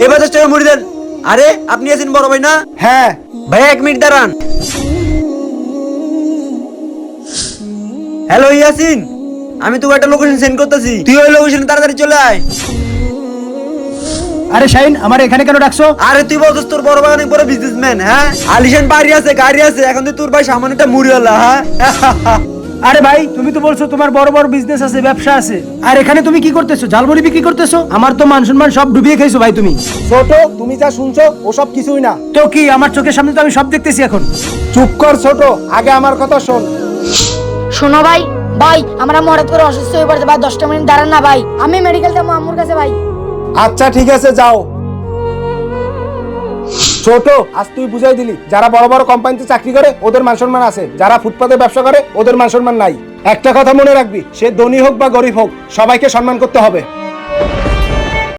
এবার 10 টাকা মুড়ি দেন। আরে আপনি আছেন বড় ভাই না? হ্যাঁ ভাই 1 মিনিট দাঁড়ান। হ্যালো ইয়াসিন, আমি তোকে একটা লোকেশন সেন্ড করতেছি, তুই ওই লোকেশনে তাড়াতাড়ি চলে আয়। আরে শাহিন, আমার এখানে কেন ডাকছো? আরে তুই বলছিস তোর বড় ভাই অনেক বড় বিজনেসম্যান, হ্যাঁ? আলিশান বাড়ি আছে, গাড়ি আছে, এখন তুই তোর ভাই সামান্য একটা মুড়িওয়ালা, হ্যাঁ? আরে ভাই, তুমি তো বলছো তোমার বড় বড় বিজনেস আছে, ব্যবসা আছে, আর এখানে তুমি কি করতেছো? ঝালমুড়ি বিক্রি করতেছো? আমার তো মান সম্মান সব ডুবিয়ে খাইছো ভাই তুমি। ছোট, তুমি যা শুনছো ওসব কিছুই না। তো কি, আমার চোখের সামনে তো আমি সব দেখতেছি এখন। চুপ কর ছোট, আগে আমার কথা শোন। শোনো ভাই, ভাই আমরা হঠাৎ করে অসুস্থ হয়ে পড়েছে ভাই, 10টা মিনিট দাঁড়ান না ভাই, আমি মেডিকেল যাবো আম্মুর কাছে ভাই। আচ্ছা ঠিক আছে, যাও। ছোট, আজ তুই বুঝাই দিলি, যারা বড় বড় কোম্পানিতে চাকরি করে ওদের মান সম্মান আছে, যারা ফুটপাতে ব্যবসা করে ওদের মান সম্মান নাই। একটা কথা মনে রাখবি, সে ধনী হোক বা গরিব হোক, সবাইকে সম্মান করতে হবে।